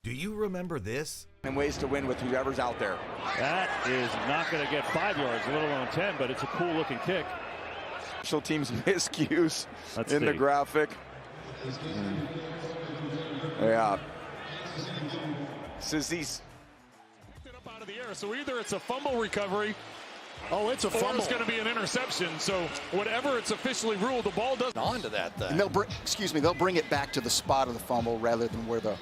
Do you remember this? And ways to win with whoever's out there. That is not going to get 5 yards, a little on 10, but it's a cool looking kick. Special teams miscues in the graphic. Yeah. Says these. Up out of the air, so either it's a fumble recovery. Oh, it's a fumble. Or it's going to be an interception. So whatever it's officially ruled, the ball doesn't. On to that thing. And they'll bring it back to the spot of the fumble rather than where the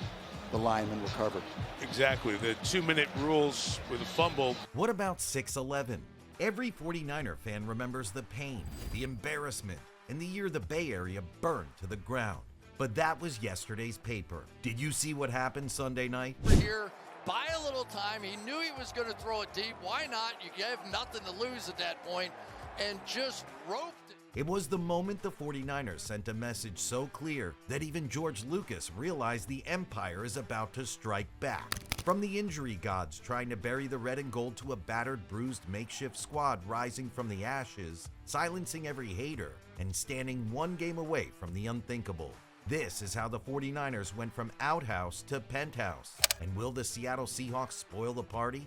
lineman recovered. Exactly. The 2-minute rules with a fumble. What about 6-11? Every 49er fan remembers the pain, the embarrassment, and the year the Bay Area burned to the ground. But that was yesterday's paper. Did you see what happened Sunday night? Here, buy a little time. He knew he was going to throw it deep. Why not? You have nothing to lose at that point, and just roped it. It was the moment the 49ers sent a message so clear that even George Lucas realized the Empire is about to strike back. From the injury gods trying to bury the red and gold to a battered, bruised makeshift squad rising from the ashes, silencing every hater, and standing one game away from the unthinkable. This is how the 49ers went from outhouse to penthouse. And will the Seattle Seahawks spoil the party?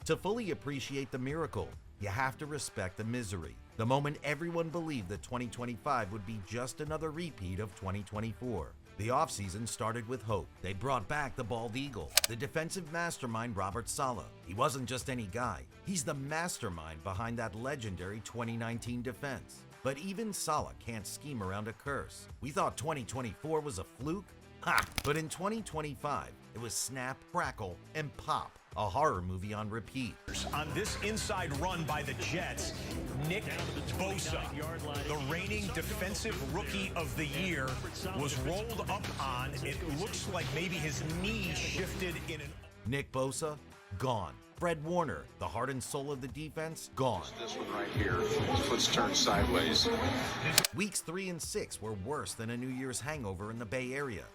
To fully appreciate the miracle, you have to respect the misery. The moment everyone believed that 2025 would be just another repeat of 2024. The offseason started with hope. They brought back the bald eagle, the defensive mastermind Robert Saleh. He wasn't just any guy. He's the mastermind behind that legendary 2019 defense. But even Saleh can't scheme around a curse. We thought 2024 was a fluke? Ha! But in 2025, it was snap, crackle, and pop. A horror movie on repeat. On this inside run by the Jets, Nick Bosa, the reigning defensive rookie of the year, was rolled up on. It looks like maybe his knee shifted in an... Nick Bosa, gone. Fred Warner, the heart and soul of the defense, gone. This one right here, foot's turned sideways. Weeks 3 and 6 were worse than a New Year's hangover in the Bay Area.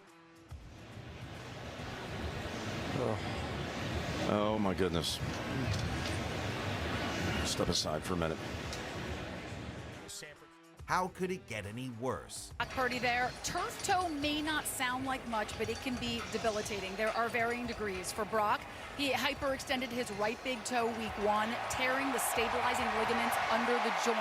Oh my goodness. Step aside for a minute. How could it get any worse? Brock Purdy there. Turf toe may not sound like much, but it can be debilitating. There are varying degrees. For Brock, he hyperextended his right big toe week 1, tearing the stabilizing ligaments under the joint.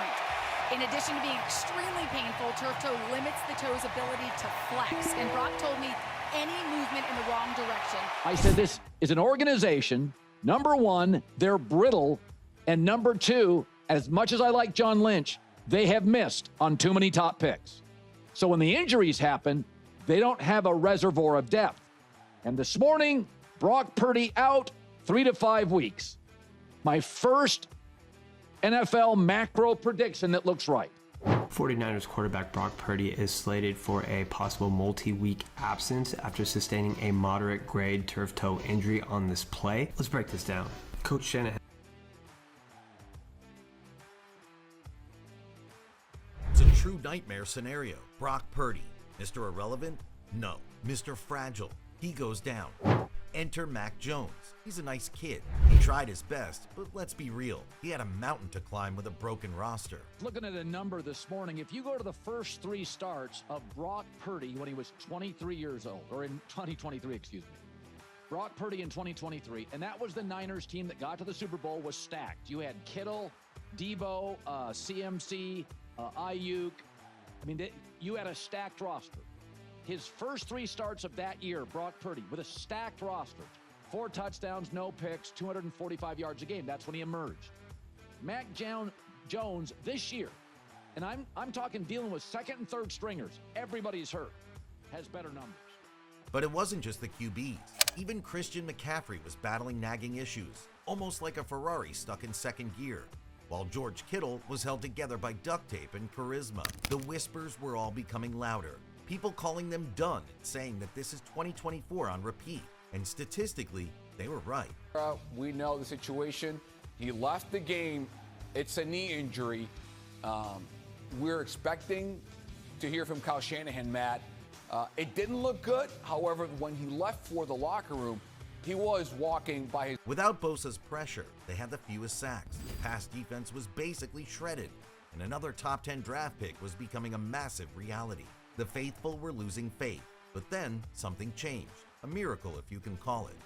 In addition to being extremely painful, turf toe limits the toe's ability to flex. And Brock told me any movement in the wrong direction. I said this is an organization. Number one, they're brittle. And number two, as much as I like John Lynch, they have missed on too many top picks. So when the injuries happen, they don't have a reservoir of depth. And this morning, Brock Purdy out 3 to 5 weeks. My first NFL macro prediction that looks right. 49ers quarterback Brock Purdy is slated for a possible multi-week absence after sustaining a moderate grade turf toe injury on this play. Let's break this down. Coach Shanahan. It's a true nightmare scenario. Brock Purdy, Mr. Irrelevant? No. Mr. Fragile. He goes down. Enter Mac Jones. He's a nice kid. He tried his best, but let's be real. He had a mountain to climb with a broken roster. Looking at a number this morning, if you go to the first 3 starts of Brock Purdy when he was 23 years old, or in 2023, excuse me. Brock Purdy in 2023, and that was the Niners team that got to the Super Bowl, was stacked. You had Kittle, Debo, CMC, Ayuk. I mean, you had a stacked roster. His first 3 starts of that year, Brock Purdy, with a stacked roster. 4 touchdowns, no picks, 245 yards a game. That's when he emerged. Mac Jones this year, and I'm talking dealing with second and third stringers. Everybody's hurt. Has better numbers. But it wasn't just the QBs. Even Christian McCaffrey was battling nagging issues, almost like a Ferrari stuck in second gear. While George Kittle was held together by duct tape and charisma. The whispers were all becoming louder. People calling them done and saying that this is 2024 on repeat. And statistically, they were right. We know the situation. He left the game. It's a knee injury. We're expecting to hear from Kyle Shanahan, Matt. It didn't look good. However, when he left for the locker room, he was walking by his... Without Bosa's pressure, they had the fewest sacks. The pass defense was basically shredded. And another top 10 draft pick was becoming a massive reality. The faithful were losing faith. But then something changed. A miracle, if you can call it.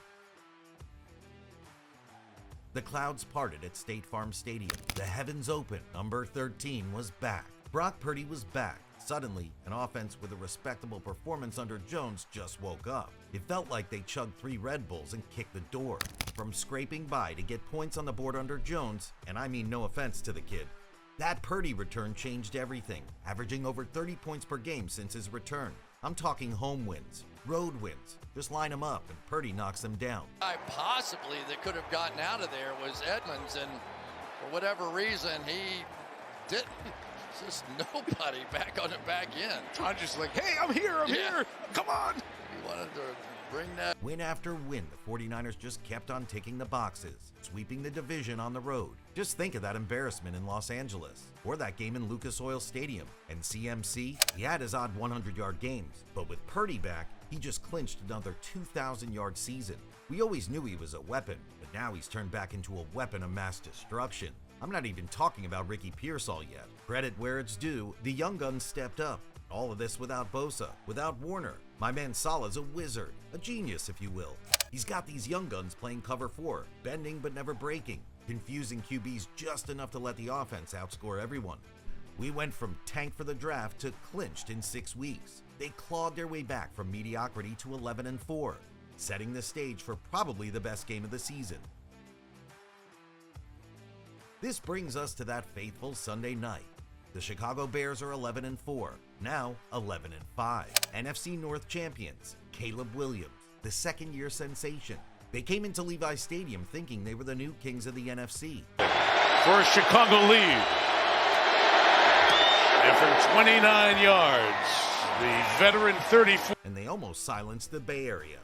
The clouds parted at State Farm Stadium. The heavens opened. Number 13 was back. Brock Purdy was back. Suddenly, an offense with a respectable performance under Jones just woke up. It felt like they chugged 3 Red Bulls and kicked the door. From scraping by to get points on the board under Jones, and I mean no offense to the kid, that Purdy return changed everything, averaging over 30 points per game since his return. I'm talking home wins, road wins. Just line them up and Purdy knocks them down. Possibly that could have gotten out of there was Edmonds, and for whatever reason, he didn't. Just nobody back on the back end. I'm just like, hey, I'm here, I'm here. Come on. He wanted to bring that. Win after win, the 49ers just kept on ticking the boxes, sweeping the division on the road. Just think of that embarrassment in Los Angeles, or that game in Lucas Oil Stadium. And CMC, he had his odd 100-yard games, but with Purdy back, he just clinched another 2,000-yard season. We always knew he was a weapon, but now he's turned back into a weapon of mass destruction. I'm not even talking about Ricky Pearsall yet. Credit where it's due, the young guns stepped up. All of this without Bosa, without Warner. My man Salah's a wizard, a genius if you will. He's got these young guns playing cover 4, bending but never breaking, confusing QBs just enough to let the offense outscore everyone. We went from tank for the draft to clinched in 6 weeks. They clawed their way back from mediocrity to 11-4, setting the stage for probably the best game of the season. This brings us to that fateful Sunday night. The Chicago Bears are 11-4, now 11-5. NFC North champions, Caleb Williams, the second-year sensation. They came into Levi Stadium thinking they were the new kings of the NFC. For a Chicago lead. And from 29 yards, the veteran 34. And they almost silenced the Bay Area.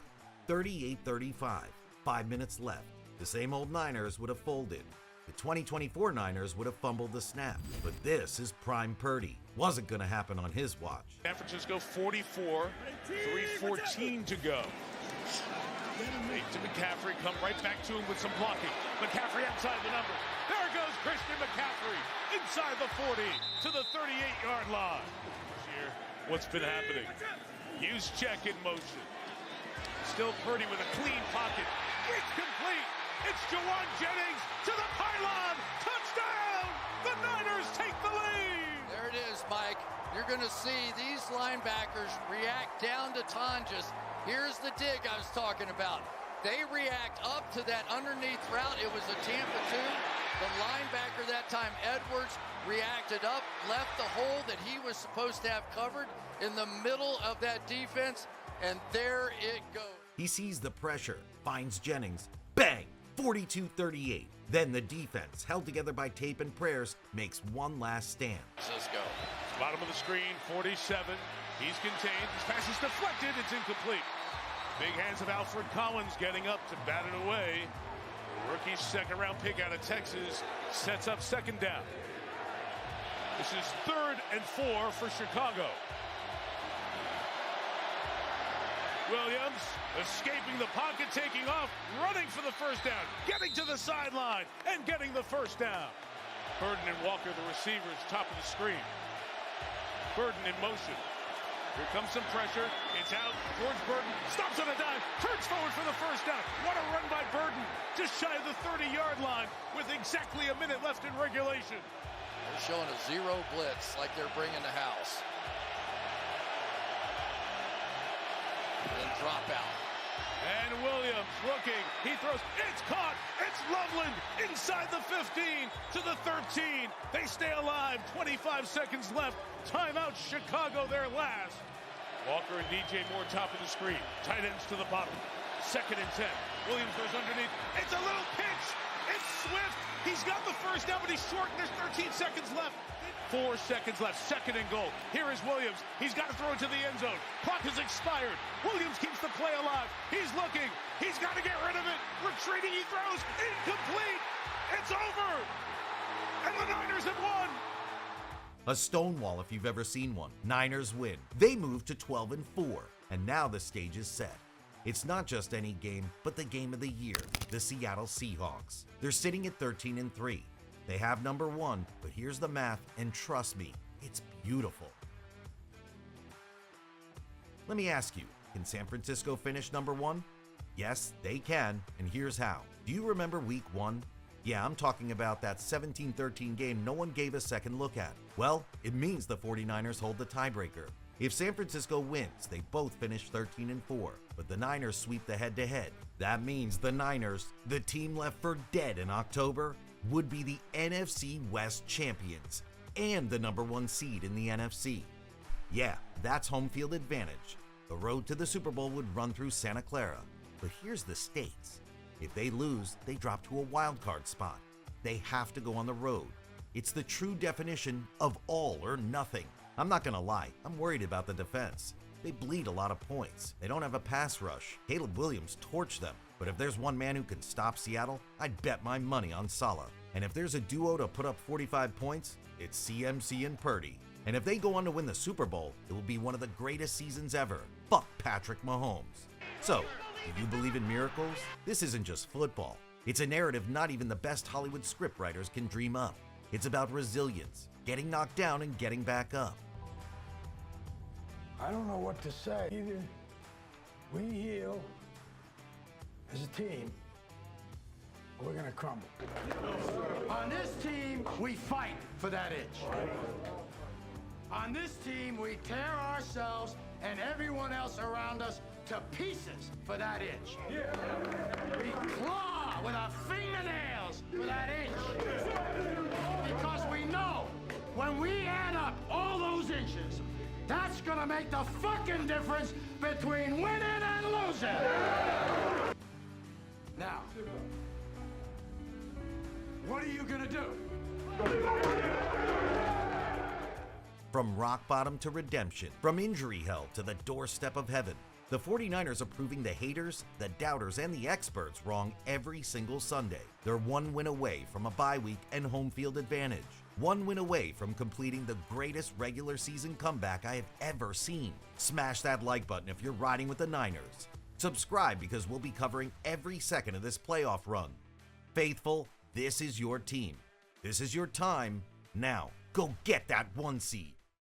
38-35, 5 minutes left. The same old Niners would have folded. The 2024 Niners would have fumbled the snap. But this is prime Purdy. Wasn't going to happen on his watch. San Francisco 44, 3:14 to go. Fake to McCaffrey, come right back to him with some blocking. McCaffrey outside the number. There goes Christian McCaffrey inside the 40 to the 38-yard line. Here, what's been happening? Use check in motion. Still Purdy with a clean pocket. It's complete. It's Jawan Jennings to the pylon. Touchdown! The Niners take the lead. There it is, Mike. You're going to see these linebackers react down to Tonjes. Here's the dig I was talking about. They react up to that underneath route. It was a Tampa 2. The linebacker that time, Edwards, reacted up, left the hole that he was supposed to have covered in the middle of that defense, and there it goes. He sees the pressure, finds Jennings, bang, 42-38. Then the defense, held together by tape and prayers, makes one last stand. Cisco. Bottom of the screen, 47. He's contained. His pass is deflected. It's incomplete. Big hands of Alfred Collins getting up to bat it away. Rookie second-round pick out of Texas sets up second down. This is 3rd and 4 for Chicago. Williams escaping the pocket, taking off, running for the first down, getting to the sideline, and getting the first down. Burden and Walker, the receivers, top of the screen. Burden in motion. Here comes some pressure. It's out towards Burden. Stops on a dime. Turns forward for the first down. What a run by Burden. Just shy of the 30-yard line with exactly a minute left in regulation. They're showing a 0 blitz like they're bringing the house. And then drop out. And Williams looking. He throws. It's caught. It's Loveland inside the 15 to the 13. They stay alive. 25 seconds left. Timeout Chicago, their last. Walker and DJ Moore top of the screen. Tight ends to the bottom. 2nd and 10. Williams goes underneath. It's a little pitch. It's Swift. He's got the first down, but he's short, and there's 13 seconds left. 4 seconds left. 2nd and goal. Here is Williams. He's got to throw it to the end zone. Clock has expired. Williams keeps the play alive. He's looking. He's got to get rid of it. Retreating. He throws. Incomplete. It's over. And the Niners have won. A stonewall if you've ever seen one. Niners win. They move to 12-4, and now the stage is set. It's not just any game, but the game of the year, the Seattle Seahawks. They're sitting at 13-3. They have number 1, but here's the math, and trust me, it's beautiful. Let me ask you, Can San Francisco finish number 1? Yes, they can, and here's how. Do you remember week 1? Yeah, I'm talking about that 17-13 game no one gave a second look at. Well, it means the 49ers hold the tiebreaker. If San Francisco wins, they both finish 13-4, but the Niners sweep the head-to-head. That means the Niners, the team left for dead in October, would be the NFC West champions and the number 1 seed in the NFC. Yeah, that's home field advantage. The road to the Super Bowl would run through Santa Clara. But here's the stakes. If they lose, they drop to a wild card spot. They have to go on the road. It's the true definition of all or nothing. I'm not gonna lie, I'm worried about the defense. They bleed a lot of points. They don't have a pass rush. Caleb Williams torched them. But if there's one man who can stop Seattle, I'd bet my money on Salah. And if there's a duo to put up 45 points, it's CMC and Purdy. And if they go on to win the Super Bowl, it will be one of the greatest seasons ever. Fuck Patrick Mahomes. So, do you believe in miracles? This isn't just football. It's a narrative not even the best Hollywood scriptwriters can dream up. It's about resilience, getting knocked down and getting back up. I don't know what to say. Either we heal as a team, or we're gonna crumble. On this team, we fight for that inch. On this team, we tear ourselves and everyone else around us to pieces for that inch. We claw with our fingernails for that inch. Because we know when we add up all those inches, that's gonna make the fucking difference between winning and losing. Now, what are you gonna do? From rock bottom to redemption, from injury hell to the doorstep of heaven, the 49ers are proving the haters, the doubters, and the experts wrong every single Sunday. They're 1 win away from a bye week and home field advantage. 1 win away from completing the greatest regular season comeback I have ever seen. Smash that like button if you're riding with the Niners. Subscribe because we'll be covering every second of this playoff run. Faithful, this is your team. This is your time. Now, go get that 1 seed.